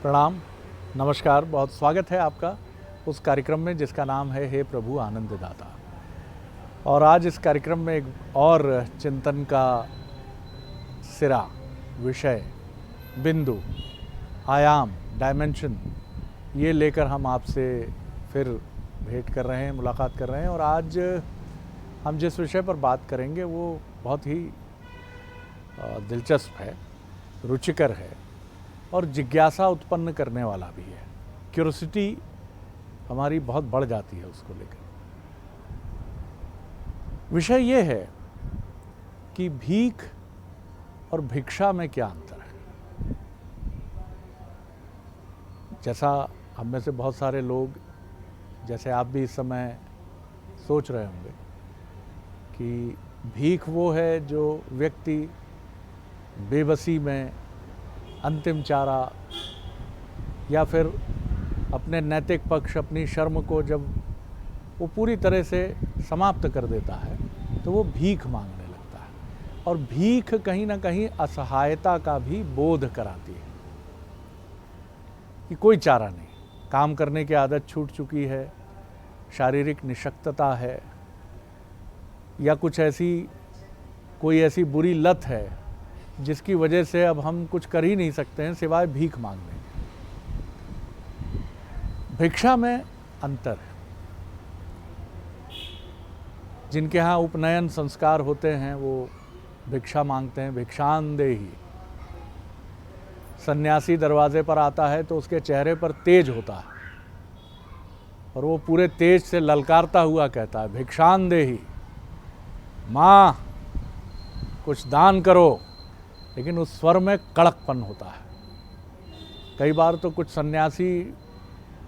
प्रणाम, नमस्कार। बहुत स्वागत है आपका उस कार्यक्रम में जिसका नाम है हे प्रभु आनंददाता। और आज इस कार्यक्रम में एक और चिंतन का सिरा, विषय, बिंदु, आयाम, डायमेंशन ये लेकर हम आपसे फिर भेंट कर रहे हैं, मुलाकात कर रहे हैं। और आज हम जिस विषय पर बात करेंगे वो बहुत ही दिलचस्प है, रुचिकर है और जिज्ञासा उत्पन्न करने वाला भी है। क्यूरोसिटी हमारी बहुत बढ़ जाती है उसको लेकर। विषय ये है कि भीख और भिक्षा में क्या अंतर है। जैसा हम में से बहुत सारे लोग, जैसे आप भी इस समय सोच रहे होंगे कि भीख वो है जो व्यक्ति बेबसी में अंतिम चारा या फिर अपने नैतिक पक्ष, अपनी शर्म को जब वो पूरी तरह से समाप्त कर देता है तो वो भीख मांगने लगता है। और भीख कहीं ना कहीं असहायता का भी बोध कराती है कि कोई चारा नहीं, काम करने की आदत छूट चुकी है, शारीरिक निशक्तता है या कुछ ऐसी कोई ऐसी बुरी लत है जिसकी वजह से अब हम कुछ कर ही नहीं सकते हैं सिवाय भीख मांगने के। भिक्षा में अंतर है। जिनके यहाँ उपनयन संस्कार होते हैं वो भिक्षा मांगते हैं, भिक्षांदेही। सन्यासी दरवाजे पर आता है तो उसके चेहरे पर तेज होता है और वो पूरे तेज से ललकारता हुआ कहता है, भिक्षांदेही, माँ कुछ दान करो। लेकिन उस स्वर में कड़कपन होता है। कई बार तो कुछ सन्यासी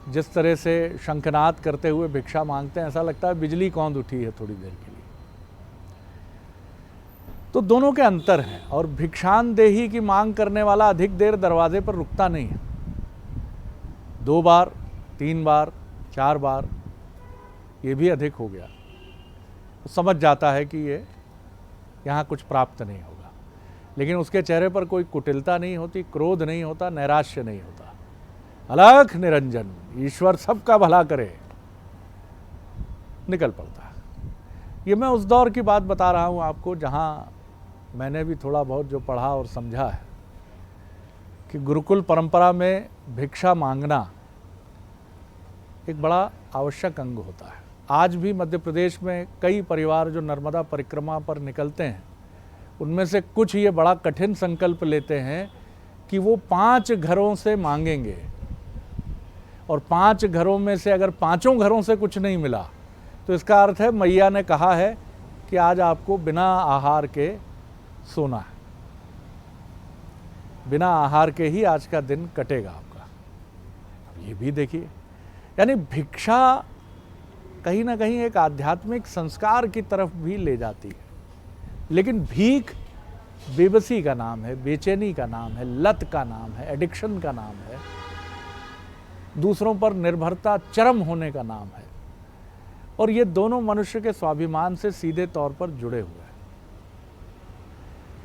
जिस तरह से शंखनाद करते हुए भिक्षा मांगते हैं, ऐसा लगता है बिजली कौंध उठी है थोड़ी देर के लिए। तो दोनों के अंतर हैं। और भिक्षांदेही की मांग करने वाला अधिक देर दरवाजे पर रुकता नहीं है। 2 बार, 3 बार, 4 बार, ये भी अधिक हो गया, तो समझ जाता है कि ये यहाँ कुछ प्राप्त नहीं होगा। लेकिन उसके चेहरे पर कोई कुटिलता नहीं होती, क्रोध नहीं होता, नैराश्य नहीं होता। अलख निरंजन, ईश्वर सबका भला करे, निकल पड़ता है। ये मैं उस दौर की बात बता रहा हूँ आपको जहाँ मैंने भी थोड़ा बहुत जो पढ़ा और समझा है कि गुरुकुल परंपरा में भिक्षा मांगना एक बड़ा आवश्यक अंग होता है। आज भी मध्य प्रदेश में कई परिवार जो नर्मदा परिक्रमा पर निकलते हैं, उनमें से कुछ ये बड़ा कठिन संकल्प लेते हैं कि वो 5 घरों से मांगेंगे और 5 घरों में से अगर 5 घरों से कुछ नहीं मिला तो इसका अर्थ है मैया ने कहा है कि आज आपको बिना आहार के सोना है, बिना आहार के ही आज का दिन कटेगा आपका। अब ये भी देखिए, यानी भिक्षा कहीं ना कहीं एक आध्यात्मिक संस्कार की तरफ भी ले जाती है। लेकिन भीख बेबसी का नाम है, बेचैनी का नाम है, लत का नाम है, एडिक्शन का नाम है, दूसरों पर निर्भरता चरम होने का नाम है। और ये दोनों मनुष्य के स्वाभिमान से सीधे तौर पर जुड़े हुए हैं।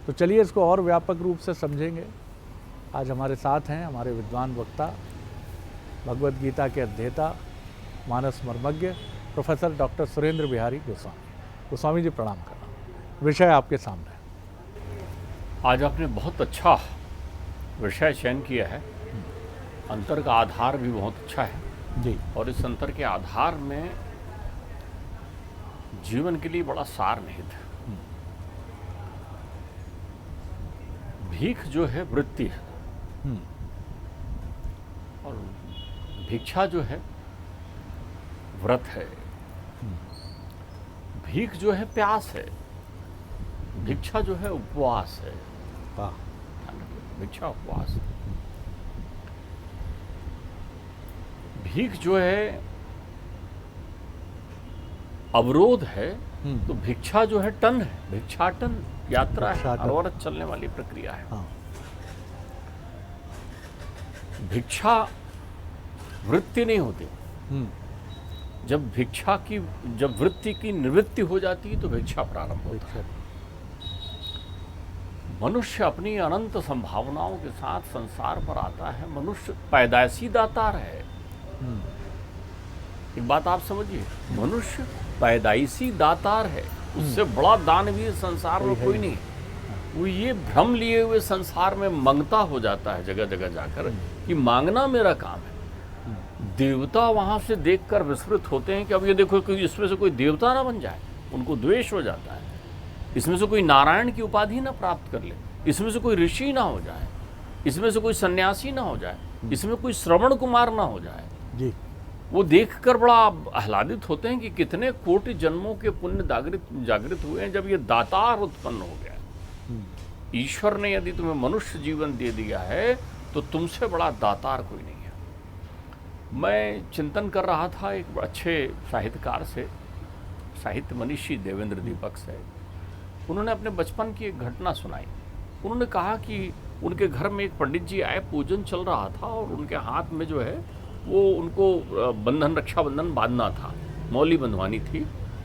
तो चलिए इसको और व्यापक रूप से समझेंगे। आज हमारे साथ हैं हमारे विद्वान वक्ता, भगवद गीता के अध्येता, मानस मर्मज्ञ प्रोफेसर डॉक्टर सुरेंद्र बिहारी गोस्वामी। गोस्वामी जी प्रणाम करना। विषय आपके सामने। आज आपने बहुत अच्छा विषय चयन किया है। अंतर का आधार भी बहुत अच्छा है जी। और इस अंतर के आधार में जीवन के लिए बड़ा सार निहित है। भीख जो है वृत्ति है और भिक्षा जो है व्रत है। भीख जो है प्यास है, भिक्षा जो है उपवास है। भिक्षा उपवास है। भीख जो है अवरोध है, तो भिक्षा जो है टन है, भिक्षाटन यात्रा है, अनवरत चलने वाली प्रक्रिया है। हाँ। भिक्षा वृत्ति नहीं होती। जब वृत्ति की निवृत्ति हो जाती है तो भिक्षा प्रारंभ होता है। मनुष्य अपनी अनंत संभावनाओं के साथ संसार पर आता है। मनुष्य पैदाइशी दातार है। एक बात आप समझिए, मनुष्य पैदाइशी दातार है। उससे बड़ा दानवीर संसार में कोई नहीं। वो ये भ्रम लिए हुए संसार में मांगता हो जाता है जगह जगह जाकर कि मांगना मेरा काम है। देवता वहां से देखकर विस्मृत होते हैं कि अब ये देखो कि इसमें से कोई देवता ना बन जाए। उनको द्वेष हो जाता है। इसमें से कोई नारायण की उपाधि ना प्राप्त कर ले, इसमें से कोई ऋषि ना हो जाए, इसमें से कोई सन्यासी ना हो जाए, इसमें कोई श्रवण कुमार ना हो जाए जी। वो देखकर बड़ा आह्लादित होते हैं कि कितने कोटि जन्मों के पुण्य जागृत हुए हैं जब ये दातार उत्पन्न हो गया। ईश्वर ने यदि तुम्हें मनुष्य जीवन दे दिया है तो तुमसे बड़ा दातार कोई नहीं है। मैं चिंतन कर रहा था एक अच्छे साहित्यकार से, साहित्य मनीषी देवेंद्र दीपक से। उन्होंने अपने बचपन की एक घटना सुनाई। उन्होंने कहा कि उनके घर में एक पंडित जी आए, पूजन चल रहा था और उनके हाथ में जो है वो उनको रक्षाबंधन बांधना था, मौली बंधवानी थी।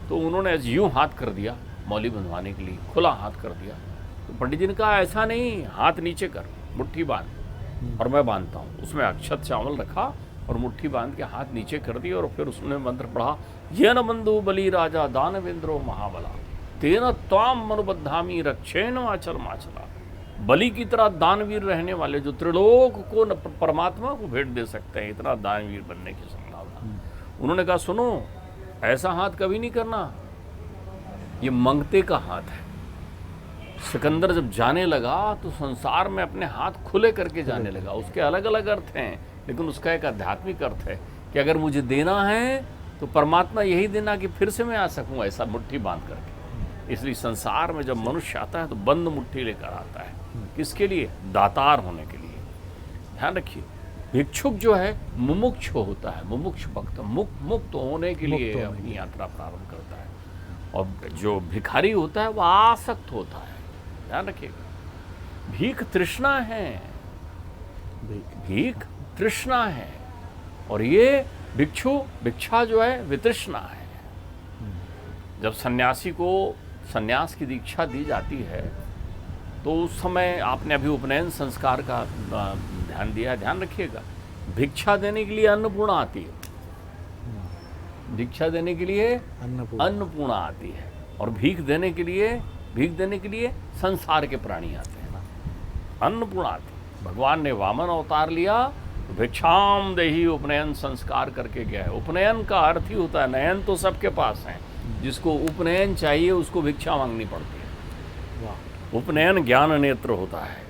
तो उन्होंने यूँ हाथ कर दिया मौली बंधवाने के लिए, खुला हाथ कर दिया। तो पंडित जी ने कहा ऐसा नहीं, हाथ नीचे कर, मुट्ठी बांध और मैं बांधता हूँ। उसमें अक्षत चावल रखा और मुट्ठी बांध के हाथ नीचे कर दिया और फिर उसने मंत्र पढ़ा, ये न बंधु बलि राजा दानवेंद्रो महाबला तेन त्वाम मनुबद्धामी रक्षेण माचल माचला। बलि की तरह दानवीर रहने वाले जो त्रिलोक को परमात्मा को भेंट दे सकते हैं, इतना दानवीर बनने की संभावना। उन्होंने कहा सुनो, ऐसा हाथ कभी नहीं करना, ये मंगते का हाथ है। सिकंदर जब जाने लगा तो संसार में अपने हाथ खुले करके जाने लगा। उसके अलग अलग अर्थ हैं, लेकिन उसका एक आध्यात्मिक अर्थ है कि अगर मुझे देना है तो परमात्मा यही देना कि फिर से मैं आ सकूं, ऐसा मुट्ठी बांध करके। इसलिए संसार में जब मनुष्य आता है तो बंद मुट्ठी लेकर आता है। किसके लिए? दातार होने के लिए। ध्यान रखिए, भिक्षुक जो है मुमुक्ष होता है, मुमुक्ष भक्त, मुक्त होने के लिए अपनी यात्रा प्रारंभ करता है। और जो भिखारी होता है वह आसक्त होता है। ध्यान रखिएगा, भीख तृष्णा है, भीख तृष्णा है। और ये भिक्षा जो है वितृष्णा है। जब सन्यासी को सन्यास की दीक्षा दी जाती है तो उस समय आपने अभी उपनयन संस्कार का ध्यान दिया, ध्यान रखिएगा, भिक्षा देने के लिए अन्नपूर्णा आती है। भिक्षा देने के लिए अन्नपूर्णा आती है और भीख देने के लिए संसार के प्राणी आते हैं ना। अन्नपूर्णा आती। भगवान ने वामन अवतार लिया तो भिक्षाम देही उपनयन संस्कार करके गया है। उपनयन का अर्थ ही होता है, नयन तो सबके पास है, जिसको उपनयन चाहिए उसको भिक्षा मांगनी पड़ती है। उपनयन ज्ञान नेत्र होता है।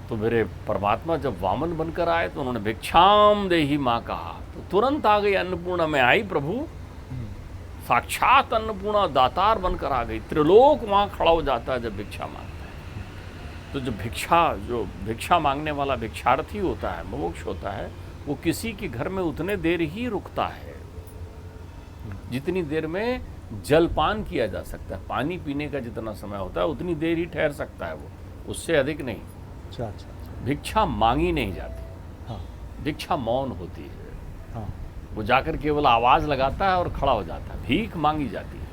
तो मेरे परमात्मा जब वामन बनकर आए तो उन्होंने भिक्षाम देही माँ कहा तो तुरंत आ गई अन्नपूर्णा में आई प्रभु। साक्षात अन्नपूर्णा दातार बनकर आ गई। त्रिलोक वहाँ खड़ा हो जाता है जब भिक्षा मांगता है। तो जो भिक्षा मांगने वाला भिक्षार्थी होता है, मुमुक्ष होता है, वो किसी के घर में उतने देर ही रुकता है जितनी देर में जलपान किया जा सकता है। पानी पीने का जितना समय होता है उतनी देर ही ठहर सकता है वो, उससे अधिक नहीं। अच्छा। भिक्षा मांगी नहीं जाती। हाँ। भिक्षा मौन होती है। हाँ। वो जाकर केवल आवाज लगाता है और खड़ा हो जाता है। भीख मांगी जाती है।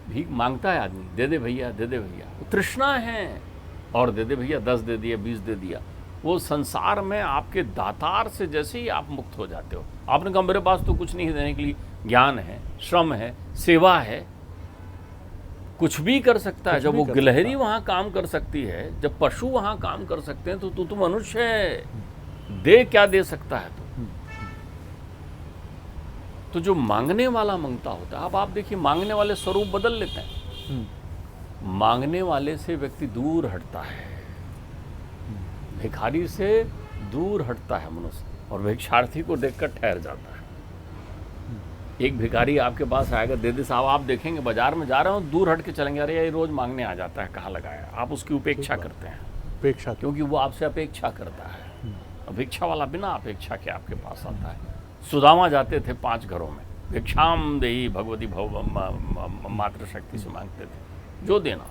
भीख मांगता है आदमी, दे दे भैया, दे दे भैया, वो तृष्णा है, और दे दे भैया, 10 दे दिया, 20 दे दिया। वो संसार में आपके दातार से जैसे ही आप मुक्त हो जाते हो। आपने कहा मेरे पास तो कुछ नहीं देने के लिए, ज्ञान है, श्रम है, सेवा है, कुछ भी कर सकता है। जब वो गिलहरी वहां काम कर सकती है, जब पशु वहां काम कर सकते हैं, तो तू मनुष्य है, दे क्या दे सकता है तो जो मांगने वाला मांगता होता है। अब आप देखिए, मांगने वाले स्वरूप बदल लेते हैं। मांगने वाले से व्यक्ति दूर हटता है, भिखारी से दूर हटता है मनुष्य, और भिक्षार्थी को देखकर ठहर जाता है। एक भिखारी आपके पास आएगा, दे दे साहब, आप देखेंगे बाजार में जा रहे हो, दूर हट के चलेंगे, अरे ये रोज मांगने आ जाता है, कहाँ लगाया। आप उसकी उपेक्षा करते हैं, अपेक्षा, क्योंकि वो आपसे अपेक्षा करता है। भिक्षा वाला बिना अपेक्षा के आपके पास आता है। सुदामा जाते थे 5 घरों में, भिक्षाम देही भगवती भव मातृशक्ति से मांगते थे, जो देना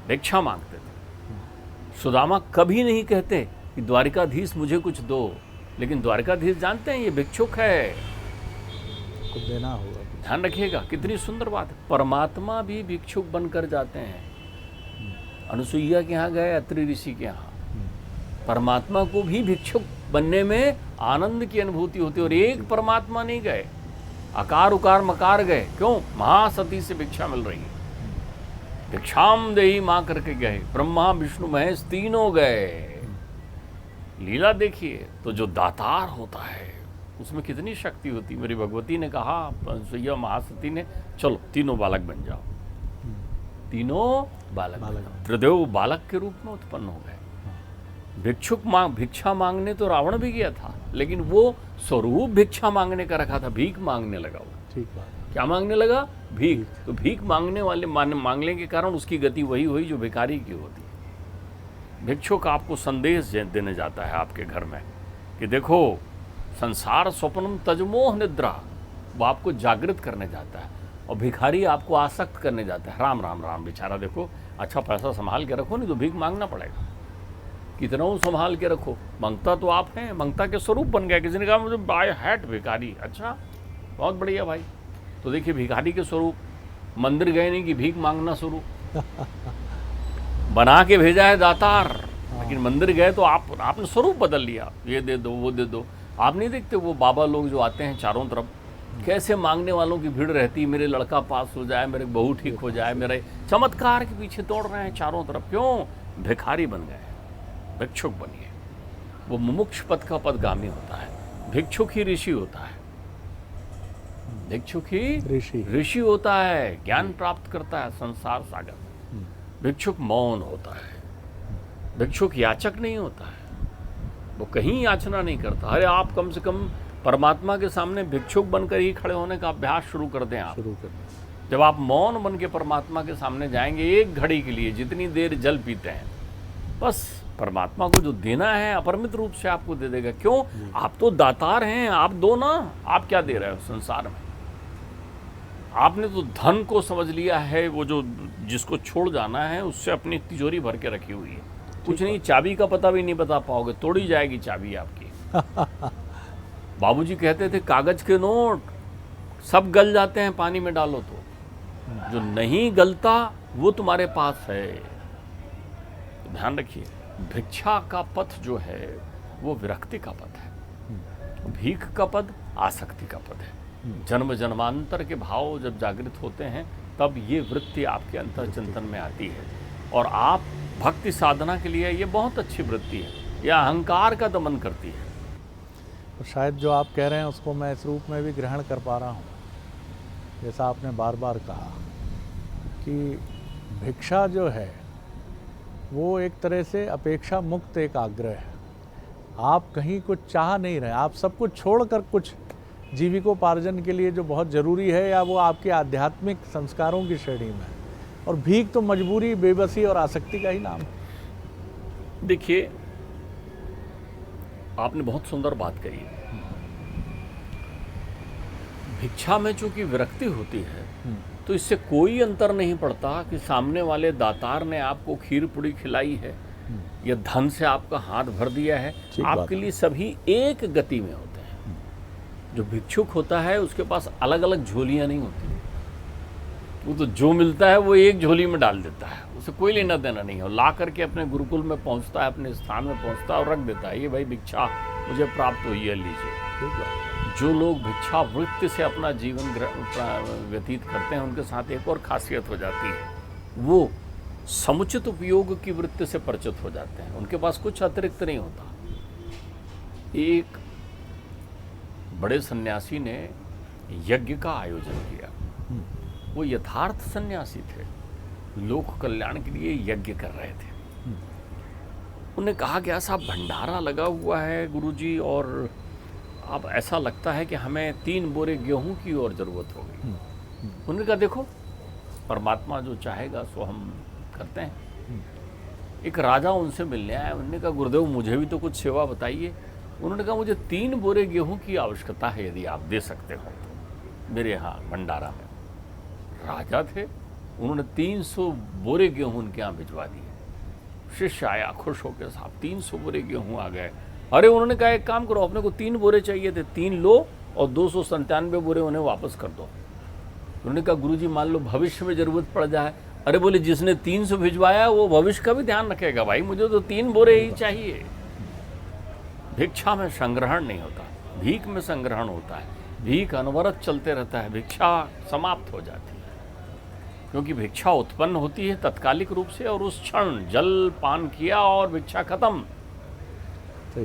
भिक्षा मांगते थे। सुदामा कभी नहीं कहते कि द्वारिकाधीश मुझे कुछ दो, लेकिन द्वारिकाधीश जानते हैं ये भिक्षुक है, कुछ देना होगा। ध्यान रखिएगा, कितनी सुंदर बात है। परमात्मा भी भिक्षुक बनकर जाते हैं। अनुसुईया के यहाँ गए, अत्रि ऋषि के यहाँ, परमात्मा को भी भिक्षुक बनने में आनंद की अनुभूति होती है। और एक परमात्मा नहीं गए, अकार उकार मकार गए। क्यों? महासती से भिक्षा मिल रही है, भिक्षाम देही माँ करके गए। ब्रह्मा विष्णु महेश तीनों गए। लीला देखिए, तो जो दातार होता है उसमें कितनी शक्ति होती। मेरी भगवती ने कहा, अनुसुईया महासती ने, चलो तीनों बालक बन जाओ। तीनों बालक बन जाओ। त्रिदेव बालक के रूप में उत्पन्न हो गए। भिक्षा मांगने तो रावण भी गया था, लेकिन वो स्वरूप भिक्षा मांगने का रखा था, भीख मांगने लगा वो। ठीक बात है। क्या मांगने लगा? भीख। तो भीख मांगने वाले मांगने के कारण उसकी गति वही हुई जो भिखारी की होती है। भिक्षुक आपको संदेश देने जाता है आपके घर में कि देखो, संसार स्वप्नम तजमोह निद्रा, वो आपको जागृत करने जाता है। और भिखारी आपको आसक्त करने जाता है। राम राम राम, बेचारा देखो, अच्छा पैसा संभाल के रखो, नहीं तो भीख मांगना पड़ेगा। कितना संभाल के रखो, मंगता तो आप हैं, मंगता के स्वरूप बन गया। किसी ने कहा मुझे बाय हैट भिखारी, अच्छा बहुत बढ़िया भाई। तो देखिए, भिखारी के स्वरूप, मंदिर गए नहीं कि भीख मांगना शुरू, बना के भेजा है दातार, लेकिन मंदिर गए तो आपने स्वरूप बदल लिया, ये दे दो वो दे दो। आप नहीं देखते वो बाबा लोग जो आते हैं चारों तरफ, कैसे मांगने वालों की भीड़ रहती, मेरे लड़का पास हो जाए, मेरे बहू ठीक हो जाए, मेरे चमत्कार के पीछे दौड़ रहे हैं चारों तरफ। क्यों? भिखारी बन गए। भिक्षुक बनिए। वो मुमुक्ष पद का पदगामी होता है। भिक्षुक ही ऋषि होता है। भिक्षुक ही ऋषि होता है, ज्ञान प्राप्त करता है संसार सागर। भिक्षुक मौन होता है। भिक्षुक याचक नहीं होता है, वो कहीं याचना नहीं करता। अरे आप कम से कम परमात्मा के सामने भिक्षुक बनकर ही खड़े होने का अभ्यास शुरू कर दें। आप जब आप मौन बन के परमात्मा के सामने जाएंगे, एक घड़ी के लिए जितनी देर जल पीते हैं, बस परमात्मा को जो देना है अपरिमित रूप से आपको दे देगा। क्यों? आप तो दातार हैं, आप दो ना। आप क्या दे रहे हो संसार में? आपने तो धन को समझ लिया है, वो जो जिसको छोड़ जाना है उससे अपनी तिजोरी भर के रखी हुई है। कुछ नहीं, चाबी का पता भी नहीं बता पाओगे, तोड़ी जाएगी चाबी आपकी। बाबूजी कहते थे कागज के नोट सब गल जाते हैं पानी में डालो तो, जो नहीं गलता वो तुम्हारे पास है। तो ध्यान रखिए, भिक्षा का पथ जो है वो विरक्ति का पथ है। भीख का पद आसक्ति का पद है। जन्म जन्मांतर के भाव जब जागृत होते हैं तब ये वृत्ति आपके अंतर चिंतन में आती है। और आप भक्ति साधना के लिए ये बहुत अच्छी वृत्ति है, यह अहंकार का दमन करती है। तो शायद जो आप कह रहे हैं उसको मैं इस रूप में भी ग्रहण कर पा रहा हूँ, जैसा आपने बार बार कहा कि भिक्षा जो है वो एक तरह से अपेक्षा मुक्त एक आग्रह है। आप कहीं कुछ चाह नहीं रहे, आप सब कुछ छोड़कर कुछ जीविकोपार्जन के लिए जो बहुत ज़रूरी है, या वो आपके आध्यात्मिक संस्कारों की श्रेणी में है। और भीख तो मजबूरी, बेबसी और आसक्ति का ही नाम है। देखिए, आपने बहुत सुंदर बात कही। भिक्षा में चूंकि विरक्ति होती है तो इससे कोई अंतर नहीं पड़ता कि सामने वाले दातार ने आपको खीर पूड़ी खिलाई है या धन से आपका हाथ भर दिया है। आपके लिए सभी एक गति में होते हैं। जो भिक्षुक होता है उसके पास अलग अलग झोलियां नहीं होती, वो तो जो मिलता है वो एक झोली में डाल देता है, उसे कोई लेना देना नहीं है। ला करके अपने गुरुकुल में पहुंचता है, अपने स्थान में पहुंचता है और रख देता है, ये भाई भिक्षा मुझे प्राप्त हुई है, लीजिए। जो लोग भिक्षा वृत्ति से अपना जीवन व्यतीत करते हैं उनके साथ एक और खासियत हो जाती है, वो समुचित उपयोग की वृत्ति से परिचित हो जाते हैं। उनके पास कुछ अतिरिक्त नहीं होता। एक बड़े सन्यासी ने यज्ञ का आयोजन किया। वो यथार्थ सन्यासी थे, लोक कल्याण के लिए यज्ञ कर रहे थे। उन्हें कहा कि ऐसा भंडारा लगा हुआ है गुरुजी, और अब ऐसा लगता है कि हमें 3 बोरे गेहूं की और ज़रूरत होगी। उन्होंने कहा देखो, परमात्मा जो चाहेगा सो हम करते हैं। एक राजा उनसे मिलने आया। उन्होंने कहा गुरुदेव मुझे भी तो कुछ सेवा बताइए। उन्होंने कहा मुझे 3 बोरे गेहूं की आवश्यकता है, यदि आप दे सकते हो तो मेरे यहाँ भंडारा में। राजा थे, उन्होंने 300 बोरे गेहूं उनके यहाँ भिजवा दिए। शिष्य आया खुश होकर, साहब 300 बोरे गेहूं आ गए। अरे उन्होंने कहा एक काम करो, अपने को 3 बोरे चाहिए थे, 3 लो और 297 बोरे उन्हें वापस कर दो। उन्होंने कहा गुरुजी मान लो भविष्य में जरूरत पड़ जाए। अरे बोले जिसने 300 भिजवाया वो भविष्य का भी ध्यान रखेगा, भाई मुझे तो 3 बोरे ही चाहिए। भिक्षा में संग्रहण नहीं होता, भीख में संग्रहण होता है। भीख अनवरत चलते रहता है, भिक्षा समाप्त हो जाती है। क्योंकि भिक्षा उत्पन्न होती है तत्कालिक रूप से, और उस क्षण जल पान किया और भिक्षा खत्म।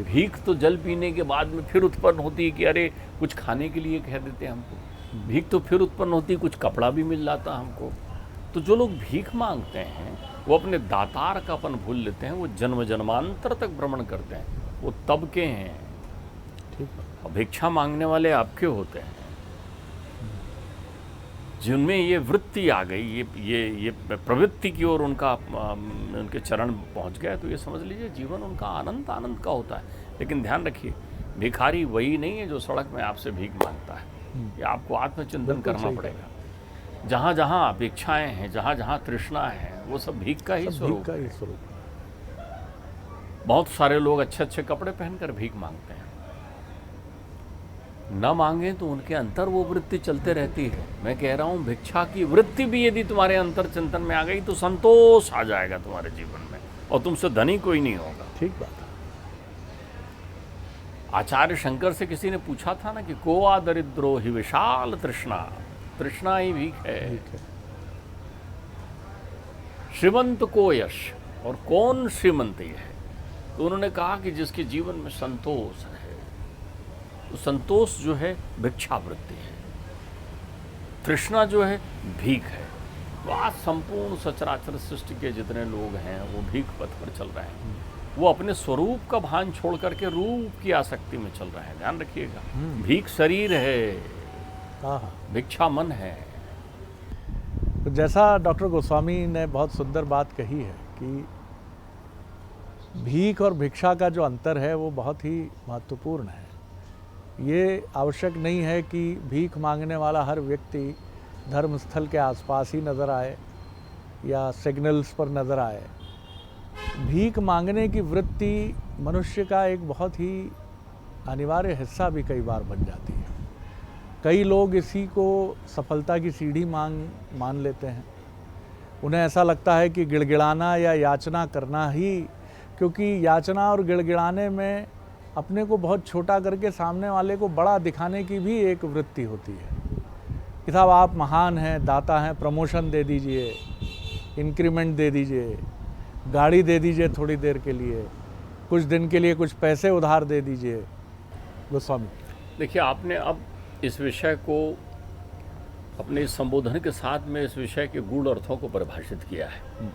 भीख तो जल पीने के बाद में फिर उत्पन्न होती है कि अरे कुछ खाने के लिए कह देते हैं हमको। भीख तो फिर उत्पन्न होती है, कुछ कपड़ा भी मिल जाता हमको। तो जो लोग भीख मांगते हैं वो अपने दातार का अपन भूल लेते हैं, वो जन्म जन्मांतर तक भ्रमण करते हैं, वो तब के हैं। ठीक। और भिक्षा मांगने वाले आपके होते हैं जिनमें ये वृत्ति आ गई, ये प्रवृत्ति की ओर उनका उनके चरण पहुंच गया, तो ये समझ लीजिए जीवन उनका आनंद आनंद का होता है। लेकिन ध्यान रखिए, भिखारी वही नहीं है जो सड़क में आपसे भीख मांगता है। ये आपको आत्मचिंतन करना पड़ेगा। जहाँ जहाँ अपेक्षाएं हैं, जहाँ जहाँ तृष्णा है, वो सब भीख का ही स्वरूप है। बहुत सारे लोग अच्छे अच्छे कपड़े पहनकर भीख मांगते हैं, न मांगे तो उनके अंतर वो वृत्ति चलते रहती है। मैं कह रहा हूँ भिक्षा की वृत्ति भी यदि तुम्हारे अंतर चिंतन में आ गई तो संतोष आ जाएगा तुम्हारे जीवन में, और तुमसे धनी कोई नहीं होगा। ठीक बात है। आचार्य शंकर से किसी ने पूछा था ना कि को आ दरिद्रो ही विशाल तृष्णा, तृष्णा ही भीख है। श्रीमंत को यश, और कौन श्रीमंत है? तो उन्होंने कहा कि जिसके जीवन में संतोष है। तो संतोष जो है भिक्षावृत्ति है, तृष्णा जो है भीख है। तो आज संपूर्ण सचराचर सृष्टि के जितने लोग हैं वो भीख पथ पर चल रहे हैं। वो अपने स्वरूप का भान छोड़ करके रूप की आसक्ति में चल रहे हैं। ध्यान रखिएगा, भीख शरीर है, भिक्षा मन है। तो जैसा डॉक्टर गोस्वामी ने बहुत सुंदर बात कही है कि भीख और भिक्षा का जो अंतर है वो बहुत ही महत्वपूर्ण है। ये आवश्यक नहीं है कि भीख मांगने वाला हर व्यक्ति धर्मस्थल के आसपास ही नज़र आए या सिग्नल्स पर नज़र आए। भीख मांगने की वृत्ति मनुष्य का एक बहुत ही अनिवार्य हिस्सा भी कई बार बन जाती है। कई लोग इसी को सफलता की सीढ़ी मान लेते हैं। उन्हें ऐसा लगता है कि गिड़गिड़ाना या याचना करना ही, क्योंकि याचना और गिड़गिड़ाने में अपने को बहुत छोटा करके सामने वाले को बड़ा दिखाने की भी एक वृत्ति होती है कि साहब आप महान हैं, दाता हैं, प्रमोशन दे दीजिए, इंक्रीमेंट दे दीजिए, गाड़ी दे दीजिए थोड़ी देर के लिए, कुछ दिन के लिए कुछ पैसे उधार दे दीजिए। गोस्वामी देखिए, आपने अब इस विषय को अपने इस संबोधन के साथ में इस विषय के गूढ़ अर्थों को परिभाषित किया है।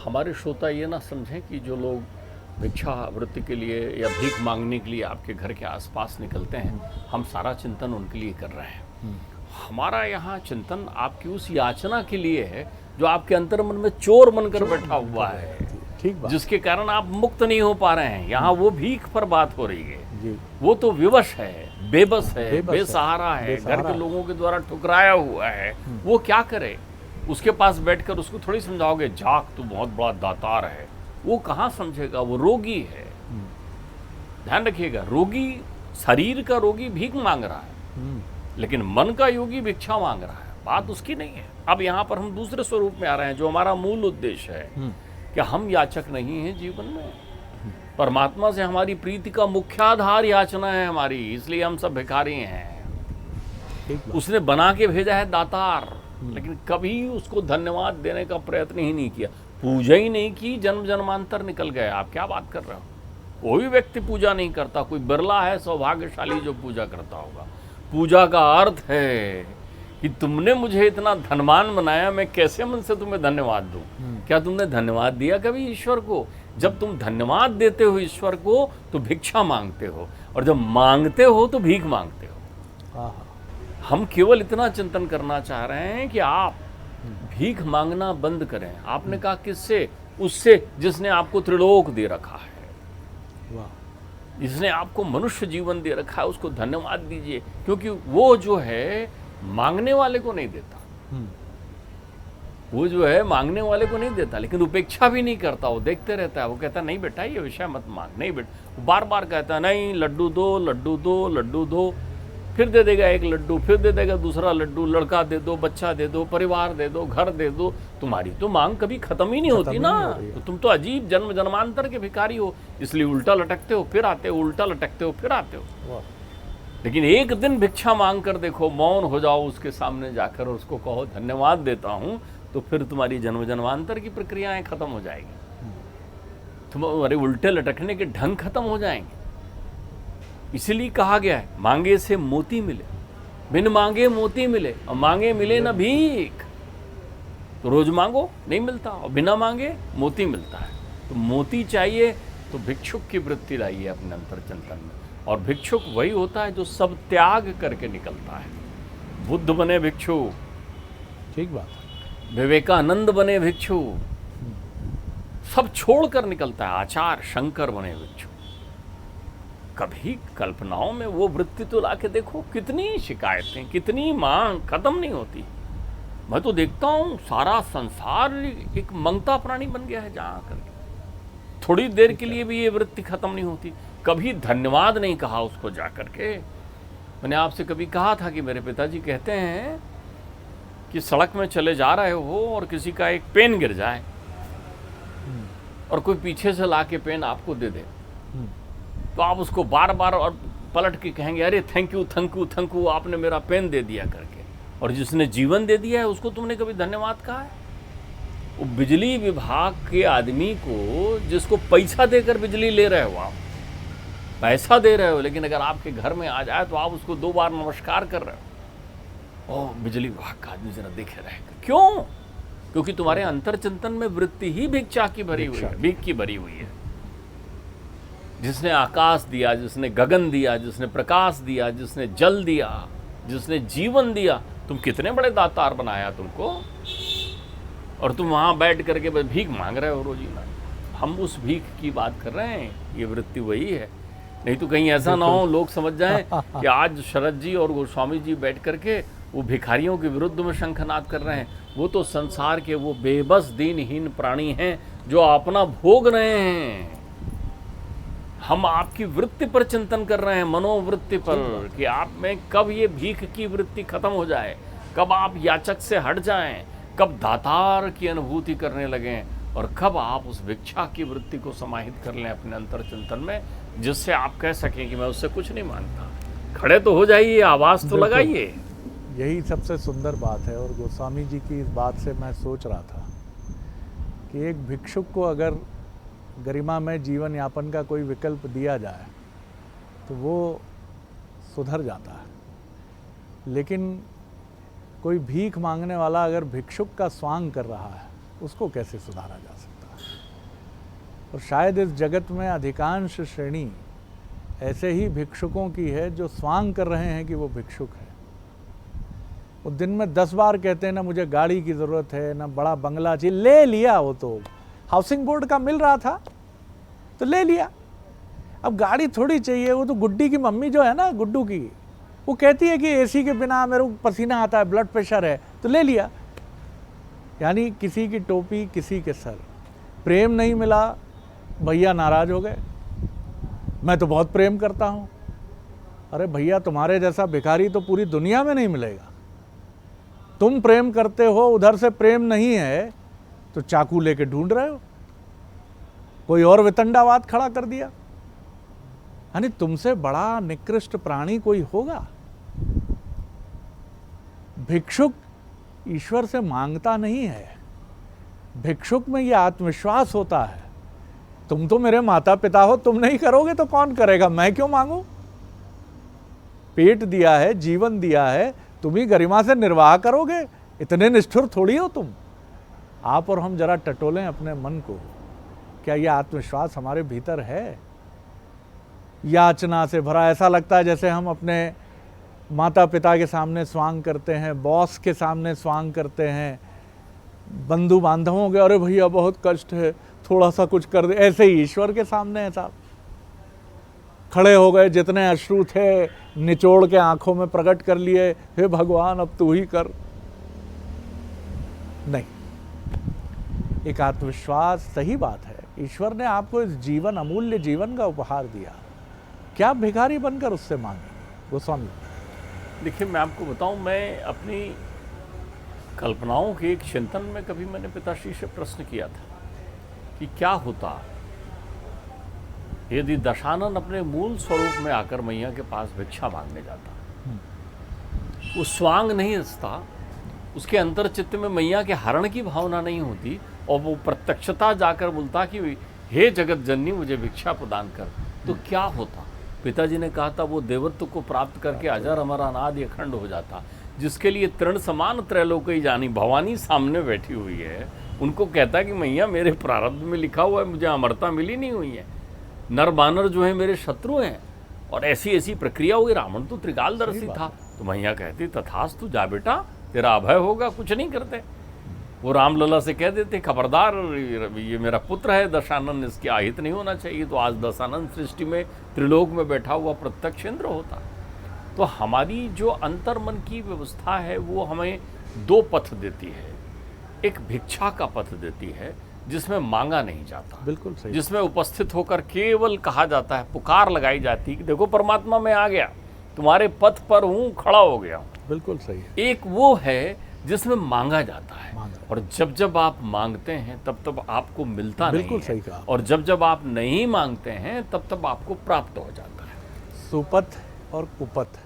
हमारे श्रोता ये ना समझें कि जो लोग भिक्षा वृत्ति के लिए या भीख मांगने के लिए आपके घर के आसपास निकलते हैं, हम सारा चिंतन उनके लिए कर रहे हैं। हमारा यहाँ चिंतन आपकी उस याचना के लिए है जो आपके अंतर मन में चोर बनकर बैठा हुआ है, ठीक बात, जिसके कारण आप मुक्त नहीं हो पा रहे हैं। यहाँ वो भीख पर बात हो रही है जी। वो तो विवश है, बेबस है, बेसहारा है, घर के लोगों के द्वारा ठुकराया हुआ है। वो क्या करे? उसके पास बैठकर उसको थोड़ी समझाओगे जाग तू बहुत बड़ा दातार है, वो कहाँ समझेगा? वो रोगी है। ध्यान रखिएगा, रोगी, शरीर का रोगी भीख मांग रहा है, लेकिन मन का योगी भिक्षा मांग रहा है। बात उसकी नहीं है। अब यहाँ पर हम दूसरे स्वरूप में आ रहे हैं, जो हमारा मूल उद्देश्य है कि हम याचक नहीं हैं जीवन में। परमात्मा से हमारी प्रीति का मुख्य आधार याचना है हमारी, इसलिए हम सब भिखारी हैं। उसने बना के भेजा है दातार, लेकिन कभी उसको धन्यवाद देने का प्रयत्न ही नहीं किया, पूजा ही नहीं की, जन्म जन्मांतर निकल गए। आप क्या बात कर रहे हो? कोई व्यक्ति पूजा नहीं करता, कोई बिरला है सौभाग्यशाली जो पूजा करता होगा। पूजा का अर्थ है कि तुमने मुझे इतना धनवान बनाया, मैं कैसे मन से तुम्हें धन्यवाद दूं? क्या तुमने धन्यवाद दिया कभी ईश्वर को? जब तुम धन्यवाद देते हो ईश्वर को तो भिक्षा मांगते हो, और जब मांगते हो तो भीख मांगते हो। हम केवल इतना चिंतन करना चाह रहे हैं कि आप भीख मांगना बंद करें। आपने कहा किससे? उससे जिसने आपको त्रिलोक दे रखा है, जिसने आपको मनुष्य जीवन दे रखा है, उसको धन्यवाद दीजिए। क्योंकि वो जो है मांगने वाले को नहीं देता, वो जो है मांगने वाले को नहीं देता, लेकिन उपेक्षा भी नहीं करता। वो देखते रहता है, वो कहता नहीं बेटा ये विषय मत मांग, नहीं बेटा, बार बार कहता है नहीं, लड्डू दो, लड्डू दो, लड्डू दो। फिर दे देगा एक लड्डू, फिर दे देगा दूसरा लड्डू, लड़का दे दो, बच्चा दे दो, परिवार दे दो, घर दे दो। तुम्हारी तो मांग कभी खत्म ही नहीं होती ना। तो तुम तो अजीब जन्म जन्मांतर के भिखारी हो, इसलिए उल्टा लटकते हो फिर आते हो, उल्टा लटकते हो फिर आते हो। लेकिन एक दिन भिक्षा मांग कर देखो, मौन हो जाओ उसके सामने जाकर और उसको कहो धन्यवाद देता हूं, तो फिर तुम्हारी जन्म जन्मांतर की प्रक्रियाएं खत्म हो जाएगी, तुम्हारे उल्टे लटकने के ढंग खत्म हो जाएंगे। इसलिए कहा गया है मांगे से मोती मिले, बिन मांगे मोती मिले, और मांगे मिले ना भीख। तो रोज मांगो नहीं मिलता, और बिना मांगे मोती मिलता है। तो मोती चाहिए तो भिक्षुक की वृत्ति लाइए अपने अंतर चिंतन में। और भिक्षुक वही होता है जो सब त्याग करके निकलता है। बुद्ध बने भिक्षु, ठीक बात है। विवेकानंद बने भिक्षु, सब छोड़कर निकलता है। आचार्य शंकर बने भिक्षु। कभी कल्पनाओं में वो वृत्ति तो लाके देखो, कितनी शिकायतें, कितनी मांग, खत्म नहीं होती। मैं तो देखता हूँ सारा संसार एक मंगता प्राणी बन गया है जहाँ करके। थोड़ी देर के लिए भी ये वृत्ति खत्म नहीं होती। कभी धन्यवाद नहीं कहा उसको जाकर के। मैंने आपसे कभी कहा था कि मेरे पिताजी कहते हैं कि सड़क में चले जा रहे हो और किसी का एक पेन गिर जाए और कोई पीछे से ला के पेन आपको दे दे, तो आप उसको बार बार और पलट के कहेंगे अरे thank you thank you thank you, आपने मेरा पेन दे दिया करके। और जिसने जीवन दे दिया है उसको तुमने कभी धन्यवाद कहा है? वो बिजली विभाग के आदमी को, जिसको पैसा देकर बिजली ले रहे हो, आप पैसा दे रहे हो, लेकिन अगर आपके घर में आ जाए तो आप उसको 2 बार नमस्कार कर रहे हो। ओह बिजली विभाग का आदमी जरा देखे रहेगा। क्यों? क्योंकि तुम्हारे अंतर चिंतन में वृत्ति ही भिक्षा की भरी हुई है, भीख की भरी हुई है। जिसने आकाश दिया, जिसने गगन दिया, जिसने प्रकाश दिया, जिसने जल दिया, जिसने जीवन दिया, तुम कितने बड़े दातार बनाया तुमको, और तुम वहां बैठ करके बस भीख मांग रहे हो रोजीना। हम उस भीख की बात कर रहे हैं, ये वृत्ति वही है। नहीं तो कहीं ऐसा ना हो लोग समझ जाएं कि आज शरद जी और गोस्वामी जी बैठ करके वो भिखारियों के विरुद्ध में शंखनाद कर रहे हैं। वो तो संसार के वो बेबस दीनहीन प्राणी हैं जो अपना भोग रहे हैं। हम आपकी वृत्ति पर चिंतन कर रहे हैं, मनोवृत्ति पर, कि आप में कब ये भीख की वृत्ति खत्म हो जाए, कब आप याचक से हट जाएं, कब दातार की अनुभूति करने लगें, और कब आप उस भिक्षा की वृत्ति को समाहित कर लें अपने अंतर चिंतन में, जिससे आप कह सकें कि मैं उससे कुछ नहीं मांगता। खड़े तो हो जाइए, आवाज़ तो लगाइए। यही सबसे सुंदर बात है। और गोस्वामी जी की इस बात से मैं सोच रहा था कि एक भिक्षुक को अगर गरिमा में जीवन यापन का कोई विकल्प दिया जाए तो वो सुधर जाता है। लेकिन कोई भीख मांगने वाला अगर भिक्षुक का स्वांग कर रहा है, उसको कैसे सुधारा जा सकता है? और शायद इस जगत में अधिकांश श्रेणी ऐसे ही भिक्षुकों की है जो स्वांग कर रहे हैं कि वो भिक्षुक है। वो दिन में 10 बार कहते हैं ना मुझे गाड़ी की ज़रूरत है, ना बड़ा बंगला चाहिए। ले लिया, वो तो हाउसिंग बोर्ड का मिल रहा था तो ले लिया। अब गाड़ी थोड़ी चाहिए। वो तो गुड्डी की मम्मी जो है ना, गुड्डू की, वो कहती है कि एसी के बिना मेरे को पसीना आता है, ब्लड प्रेशर है, तो ले लिया। यानी किसी की टोपी किसी के सर। प्रेम नहीं मिला, भैया नाराज हो गए। मैं तो बहुत प्रेम करता हूँ। अरे भैया, तुम्हारे जैसा भिखारी तो पूरी दुनिया में नहीं मिलेगा। तुम प्रेम करते हो, उधर से प्रेम नहीं है तो चाकू लेके ढूंढ रहे हो। कोई और वितंडावाद खड़ा कर दिया। यानी तुमसे बड़ा निकृष्ट प्राणी कोई होगा? भिक्षुक ईश्वर से मांगता नहीं है। भिक्षुक में यह आत्मविश्वास होता है, तुम तो मेरे माता पिता हो, तुम नहीं करोगे तो कौन करेगा, मैं क्यों मांगू? पेट दिया है, जीवन दिया है, तुम ही गरिमा से निर्वाह करोगे। इतने निष्ठुर थोड़ी हो तुम। आप और हम जरा टटोलें अपने मन को। क्या यह आत्मविश्वास हमारे भीतर है? याचना से भरा, ऐसा लगता है जैसे हम अपने माता पिता के सामने स्वांग करते हैं, बॉस के सामने स्वांग करते हैं, बंधु बांधवों के, अरे भैया बहुत कष्ट है, थोड़ा सा कुछ कर दे। ऐसे ही ईश्वर के सामने है साहब। खड़े हो गए, जितने अश्रु थे निचोड़ के आंखों में प्रकट कर लिए, हे भगवान अब तू ही कर। नहीं, एक आत्मविश्वास, सही बात है, ईश्वर ने आपको इस जीवन, अमूल्य जीवन का उपहार दिया। क्या भिखारी बनकर उससे मांगे? गोस्वामी देखिए, मैं आपको बताऊं, मैं अपनी कल्पनाओं के एक चिंतन में कभी मैंने पिताश्री से प्रश्न किया था कि क्या होता यदि दशानन अपने मूल स्वरूप में आकर मैया के पास भिक्षा मांगने जाता। वो स्वांग नहीं रचता, उसके अंतर चित्त में मैया के हरण की भावना नहीं होती, और वो प्रत्यक्षता जाकर बोलता कि हे जगत जननी मुझे भिक्षा प्रदान कर, तो क्या होता? पिताजी ने कहा था वो देवत्व को प्राप्त करके अजर अमर अनादि अखंड हो जाता। जिसके लिए तृण समान त्रैलोकी जानी भवानी सामने बैठी हुई है, उनको कहता कि मैया मेरे प्रारब्ध में लिखा हुआ है, मुझे अमरता मिली नहीं हुई है, नर बानर जो है मेरे शत्रु हैं, और ऐसी ऐसी प्रक्रिया हुई। रावण तो त्रिकालदर्शी था। तो मैया कहती तथास्तु, जा बेटा, तेरा अभय होगा, कुछ नहीं करते। वो रामलला से कह देते खबरदार, ये मेरा पुत्र है दशानन, इसके आहित नहीं होना चाहिए। तो आज दशानन सृष्टि में त्रिलोक में बैठा हुआ प्रत्यक्ष इंद्र होता। तो हमारी जो अंतर्मन की व्यवस्था है वो हमें दो पथ देती है। एक भिक्षा का पथ देती है जिसमें मांगा नहीं जाता, बिल्कुल सही, जिसमें उपस्थित होकर केवल कहा जाता है, पुकार लगाई जाती है कि देखो परमात्मा मैं आ गया, तुम्हारे पथ पर हूँ, खड़ा हो गया हूँ। बिल्कुल सही है। एक वो है जिसमें मांगा जाता है, मांगा। और जब जब आप मांगते हैं तब तब आपको मिलता नहीं बिल्कुल है, सही कहा। और जब जब आप नहीं मांगते हैं तब तब आपको प्राप्त हो जाता है। सुपथ और कुपथ,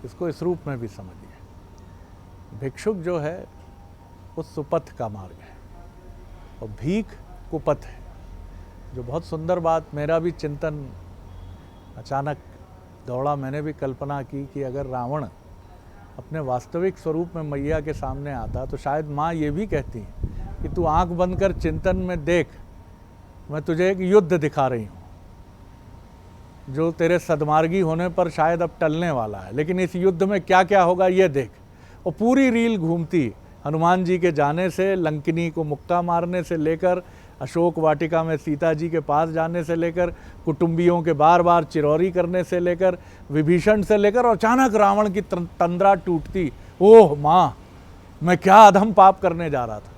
इसको इस रूप में भी समझिए। भिक्षुक जो है वो सुपथ का मार्ग है, और भीख कुपथ है। जो बहुत सुंदर बात, मेरा भी चिंतन अचानक दौड़ा, मैंने भी कल्पना की कि अगर रावण अपने वास्तविक स्वरूप में मैया के सामने आता तो शायद माँ ये भी कहती कि तू आंख बंद कर चिंतन में देख, मैं तुझे एक युद्ध दिखा रही हूँ जो तेरे सद्मार्गी होने पर शायद अब टलने वाला है, लेकिन इस युद्ध में क्या क्या होगा ये देख। और पूरी रील घूमती, हनुमान जी के जाने से, लंकिनी को मुक्का मारने से लेकर, अशोक वाटिका में सीता जी के पास जाने से लेकर, कुटुंबियों के बार बार चिरौरी करने से लेकर, विभीषण से लेकर, और अचानक रावण की तंद्रा टूटती। ओह माँ, मैं क्या अधम पाप करने जा रहा था,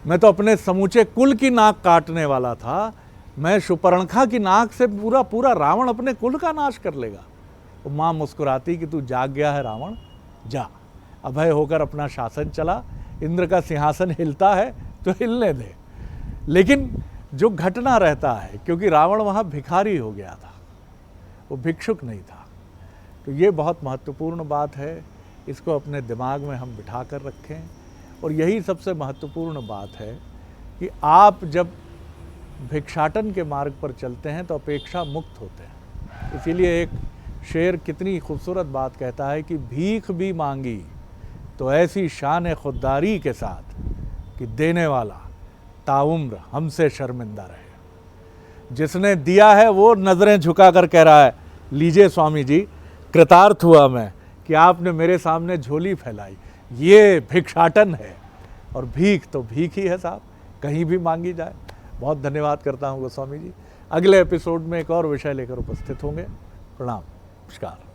मैं तो अपने समूचे कुल की नाक काटने वाला था, मैं शूर्पणखा की नाक से पूरा पूरा रावण अपने कुल का नाश कर लेगा। तो माँ मुस्कुराती कि तू जाग गया है रावण, जा, अभय होकर अपना शासन चला, इंद्र का सिंहासन हिलता है तो हिलने दे। लेकिन जो घटना रहता है, क्योंकि रावण वहाँ भिखारी हो गया था, वो भिक्षुक नहीं था। तो ये बहुत महत्वपूर्ण बात है, इसको अपने दिमाग में हम बिठा कर रखें। और यही सबसे महत्वपूर्ण बात है कि आप जब भिक्षाटन के मार्ग पर चलते हैं तो अपेक्षा मुक्त होते हैं। इसीलिए एक शेर कितनी खूबसूरत बात कहता है कि भीख भी मांगी तो ऐसी शान खुददारी के साथ कि देने वाला ताउम्र हमसे शर्मिंदा रहे। जिसने दिया है वो नज़रें झुका कर कह रहा है, लीजिए स्वामी जी, कृतार्थ हुआ मैं कि आपने मेरे सामने झोली फैलाई। ये भिक्षाटन है, और भीख तो भीख ही है साहब, कहीं भी मांगी जाए। बहुत धन्यवाद करता हूँ गोस्वामी जी। अगले एपिसोड में एक और विषय लेकर उपस्थित होंगे। प्रणाम, नमस्कार।